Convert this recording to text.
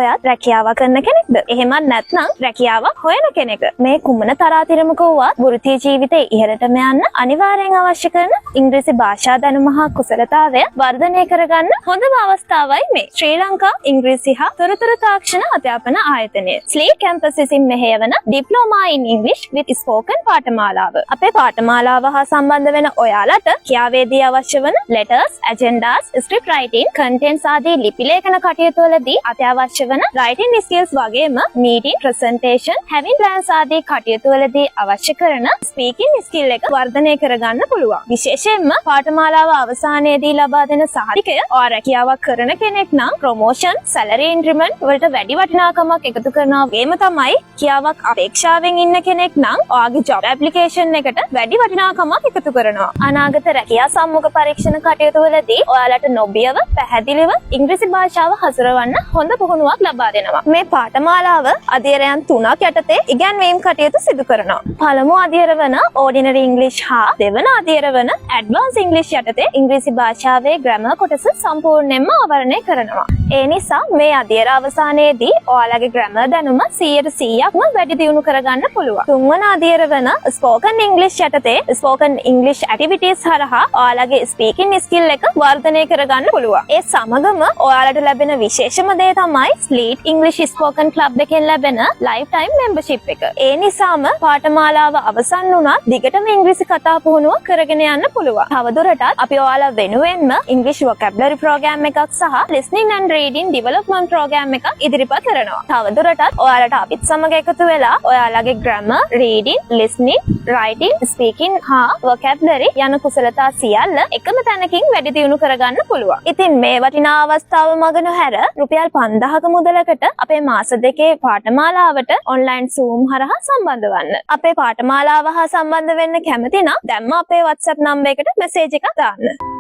ඔයාත් රැකියාවක් කරන කෙනෙක්ද? එහෙමත් නැත්නම් රැකියාවක් හොයන කෙනෙක්ද? මේ කුමන තරාතිරමක වුවත් වෘත්තීය ජීවිතේ ඉහළටම යන්න අනිවාර්යෙන් අවශ්‍ය කරන ඉංග්‍රීසි භාෂා දැනුම හා කුසලතාවය වර්ධනය කරගන්න හොඳම අවස්ථාවයි මේ. ශ්‍රී ලංකා ඉංග්‍රීසි හා තොරතුරු තාක්ෂණ අධ්‍යාපන ආයතනය ස්ලී කැම්පස් විසින් මෙහෙයවන ඩිප්ලෝමා ඉන් ඉංග්‍රීසි with ස්පෝකන් පාඨමාලාව. අපේ පාඨමාලාව හා සම්බන්ධ වෙන ඔයාලට කියාවේදී අවශ්‍ය වන letters, agendas, script writing, contents ආදී ලිපි ලේඛන කටයුතු වලදී අත්‍යවශ්‍ය වන writing skills වගේම meeting, presentation, having plans ආදී කටයුතු වලදී අවශ්‍ය කරන speaking skill එක වර්ධනය කරගන්න පුළුවන්. විශේෂයෙන්ම පාඨමාලාව අවසානයේදී ලබා දෙන සහතිකය ඔයා රැකියාවක් කරන කෙනෙක් නම් promotion, salary increment වලට වැඩි වටිනාකමක් එකතු කරනවා වගේම තමයි කියාවක් අපේක්ෂාවෙන් ඉන්න කෙනෙක් නම් ඔයාගේ job application එකට වැඩි වටිනාකමක් එකතු කරනවා. අනාගත රැකියා සම්මුඛ පරීක්ෂණ කටයුතු වලදී ඔයාලට නොබියව පැහැදිලිව ඉංග්‍රීසි භාෂාව හසුරවන්න හොඳ පුහුණුවක් ලබා දෙනවා. මේ පාඨමාලාව අධ්‍යයනයන් 3ක් යටතේ ඉගැන්වීම් කටයුතු සිදු කරනවා. පළමු අධ්‍යයන වන ordinary English හා දෙවන අධ්‍යයන වන advanced English යටතේ ඉංග්‍රීසි භාෂාවේ grammar කොටස සම්පූර්ණයෙන්ම ආවරණය කරනවා. ඒ නිසා මේ අධ්‍යයන අවසානයේදී ඔයාලගේ grammar දැනුම 100%ක්ම වැඩි දියුණු කරගන්න පුළුවන්. තුන්වන අධ්‍යයන වන spoken English යටතේ spoken English activities හරහා ඔයාලගේ speaking skill එක වර්ධනය කරගන්න පුළුවන්. ඒ සමගම ඔයාලට ලැබෙන විශේෂම දේ තමයි Sleet English Spoken Club එකෙන් ලැබෙන lifetime membership එක. ඒ නිසාම පාඨමාලාව අවසන් වුණත් දිගටම ඉංග්‍රීසි කතා පුහුණුව කරගෙන යන්න පුළුවන්. තවදුරටත් අපි ඔයාලා වෙනුවෙන්ම English vocabulary program එකක් සහ listening and reading development program එකක් ඉදිරිපත් කරනවා. තවදුරටත් ඔයාලට අපිත් සමග එකතු වෙලා ඔයාලගේ grammar, reading, listening, writing, speaking හා vocabulary යන කුසලතා සියල්ල එකම තැනකින් වැඩි දියුණු කරගන්න පුළුවන්. ඉතින් මේ වටිනා අවස්ථාව මග නොහැර රුපියල් 5000ක මුදලකට අපේ මාස දෙකේ පාඨමාලාවට online Zoom හරහා සම්බන්ධ වන්න. අපේ පාඨමාලාව හා සම්බන්ධ වෙන්න කැමති නම් දැන්ම අපේ WhatsApp නම්බරයකට message එකක් දාන්න.